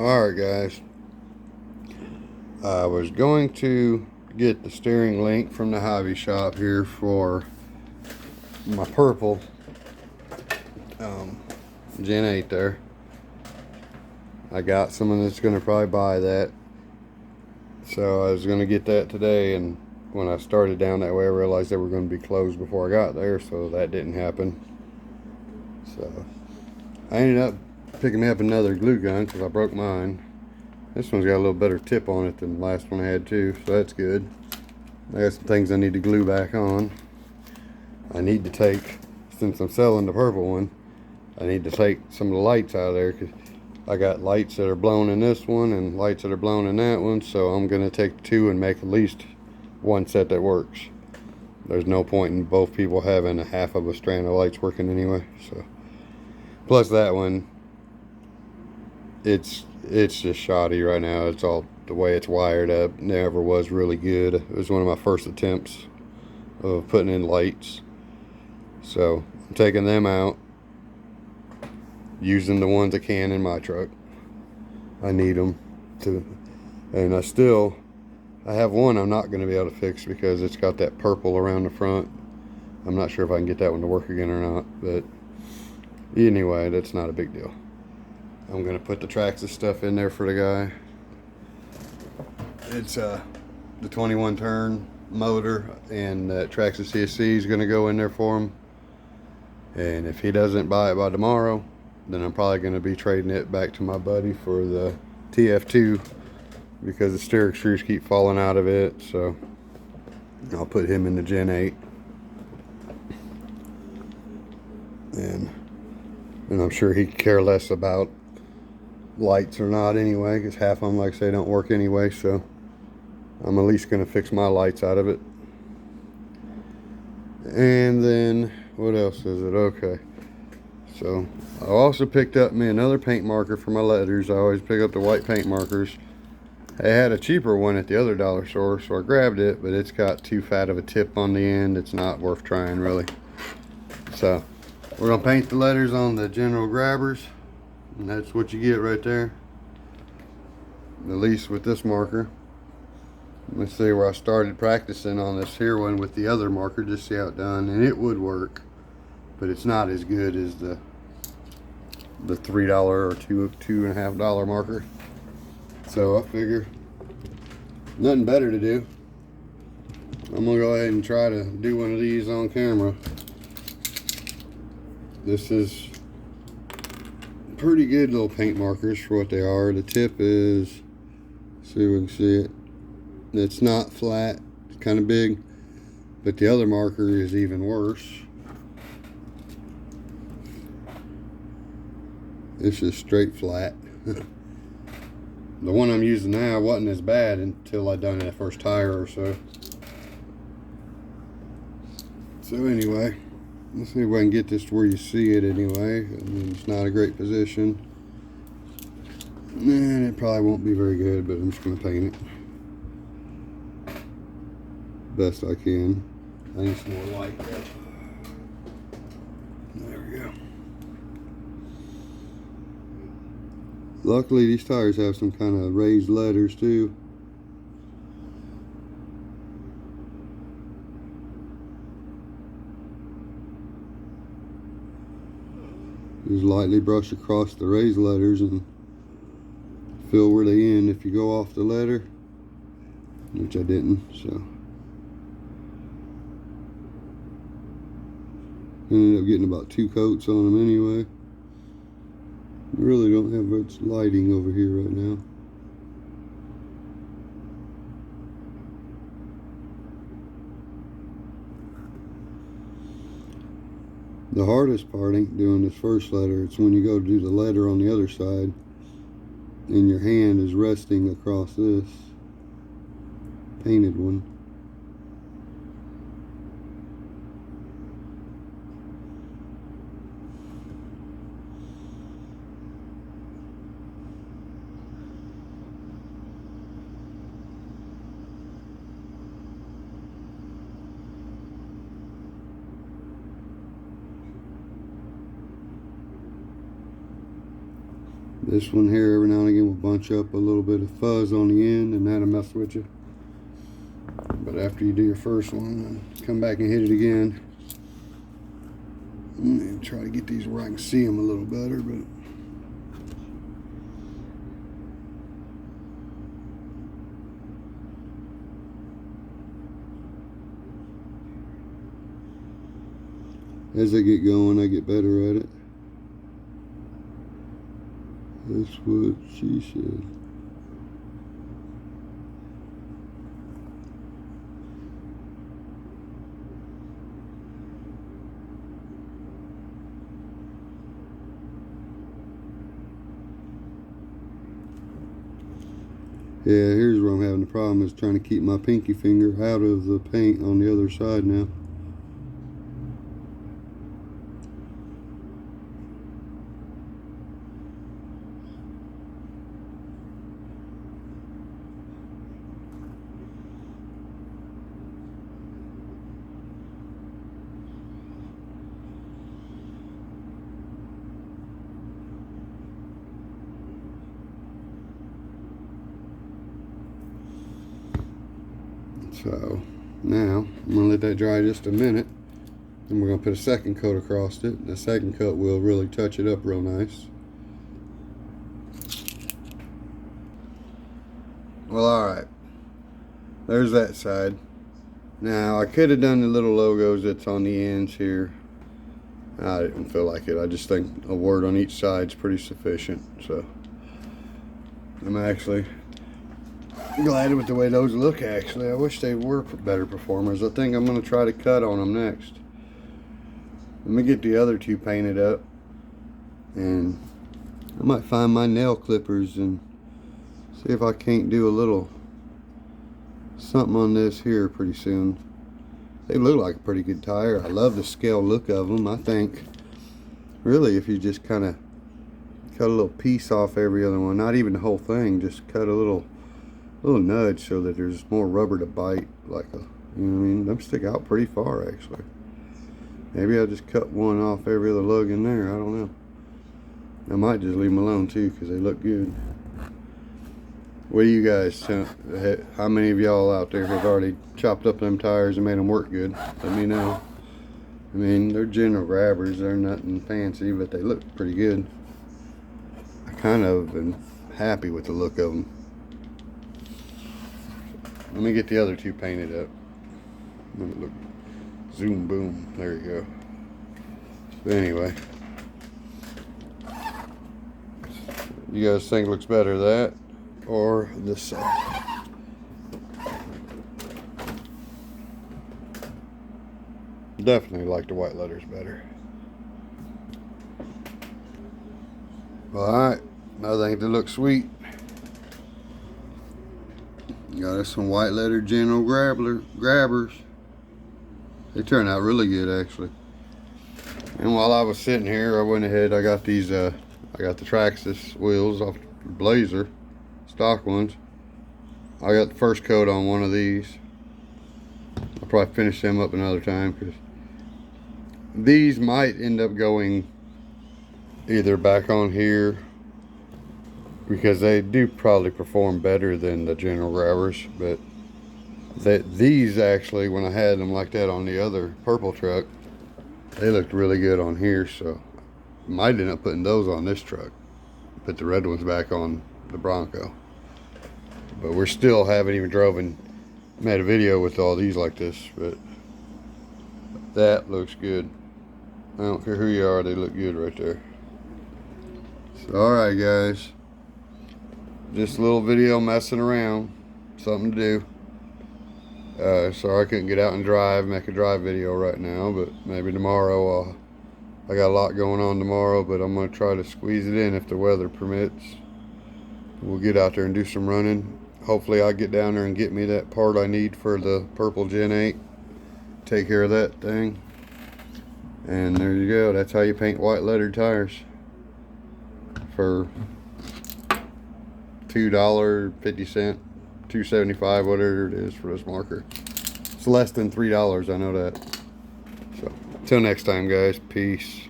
Alright guys, I was going to get the steering link from the hobby shop here for my purple Gen 8 there. I got someone that's going to probably buy that, so I was going to get that today, and when I started down that way I realized they were going to be closed before I got there, so that didn't happen. So I ended up picking me up another glue gun because I broke mine. This one's got a little better tip on it than the last one I had too, so that's good. I got some things I need to glue back on. I need to take, since I'm selling the purple one, I need to take some of the lights out of there, because I got lights that are blown in this one and lights that are blown in that one, so I'm going to take two and make at least one set that works. There's no point in both people having a half of a strand of lights working anyway. So plus that one, it's just shoddy right now. It's all the way it's wired up. Never was really good. It was one of my first attempts of putting in lights. So I'm taking them out, using the ones I can in my truck. I need them to, and I have one I'm not going to be able to fix because it's got that purple around the front. I'm not sure if I can get that one to work again or not, but anyway, that's not a big deal. I'm going to put the Traxxas stuff in there for the guy. It's the 21 turn motor, and that Traxxas CSC is going to go in there for him. And if he doesn't buy it by tomorrow, then I'm probably going to be trading it back to my buddy for the TF2, because the steering screws keep falling out of it. So I'll put him in the Gen 8. And I'm sure he'd care less about lights or not anyway, because half of them, like I say, don't work anyway. So I'm at least going to fix my lights out of it. And then what else is it? Okay, so I also picked up me another paint marker for my letters. I always pick up the white paint markers. I had a cheaper one at the other dollar store, so I grabbed it, but it's got too fat of a tip on the end. It's not worth trying, really. So we're gonna paint the letters on the general grabbers, and that's what you get right there, at least with this marker. Let's see where I started practicing on this here one with the other marker, just see how it done, and it would work, but it's not as good as the $3 or $2.50 marker. So I figure nothing better to do. I'm gonna go ahead and try to do one of these on camera. This is pretty good little paint markers for what they are. The tip is, see if we can see it. It's not flat, it's kind of big, but the other marker is even worse. It's just straight flat. The one I'm using now wasn't as bad until I done that first tire or so. So anyway, let's see if I can get this to where you see it anyway. I mean, it's not a great position. And it probably won't be very good, but I'm just going to paint it best I can. I need some more light. There we go. Luckily, these tires have some kind of raised letters too. Just lightly brush across the raised letters and feel where they end if you go off the letter, which I didn't, so. I ended up getting about 2 coats on them anyway. I really don't have much lighting over here right now. The hardest part ain't doing this first letter. It's when you go to do the letter on the other side and your hand is resting across this painted one. This one here, every now and again, will bunch up a little bit of fuzz on the end, and that'll mess with you. But after you do your first one, come back and hit it again. And try to get these where I can see them a little better, but as I get going, I get better at it. That's what she said. Yeah, here's where I'm having the problem, is trying to keep my pinky finger out of the paint on the other side now. So now I'm gonna let that dry just a minute, and we're gonna put a second coat across it. The second coat will really touch it up real nice. Well, alright, there's that side. Now I could have done the little logos that's on the ends here. I didn't feel like it. I just think a word on each side is pretty sufficient. So I'm actually glad with the way those look. Actually, I wish they were better performers. I think I'm going to try to cut on them next. Let me get the other two painted up, and I might find my nail clippers and see if I can't do a little something on this here pretty soon. They look like a pretty good tire. I love the scale look of them. I think really if you just kind of cut a little piece off every other one, not even the whole thing, just cut a little nudge so that there's more rubber to bite, like a, you know what I mean? Them stick out pretty far actually. Maybe I'll just cut one off every other lug in there. I don't know. I might just leave them alone too because they look good. What do you guys think? How many of y'all out there have already chopped up them tires and made them work good? Let me know. I mean, they're general grabbers. They're nothing fancy, but they look pretty good. I kind of am happy with the look of them. Let me get the other two painted up. Let me look. Zoom, boom. There you go. But anyway, you guys think it looks better, that or this side? Definitely like the white letters better. Well, alright, I think they look sweet. Got us some white letter general grabbers. They turned out really good actually. And while I was sitting here, I went ahead, I got these I got the Traxxas wheels off Blazer, stock ones. I got the first coat on one of these. I'll probably finish them up another time because these might end up going either back on here, because they do probably perform better than the general grabbers, but these actually, when I had them like that on the other purple truck, they looked really good on here, so I might end up putting those on this truck, put the red ones back on the Bronco. But we're still haven't even drove and made a video with all these like this, but that looks good. I don't care who you are, they look good right there. So alright guys, just a little video messing around, something to do. Sorry I couldn't get out and make a drive video right now, but maybe tomorrow. I got a lot going on tomorrow, but I'm going to try to squeeze it in if the weather permits. We'll get out there and do some running. Hopefully I'll get down there and get me that part I need for the purple Gen 8. Take care of that thing. And there you go. That's how you paint white lettered tires for $2.50, $2.75, whatever it is for this marker. It's less than $3, I know that. So, till next time guys, peace.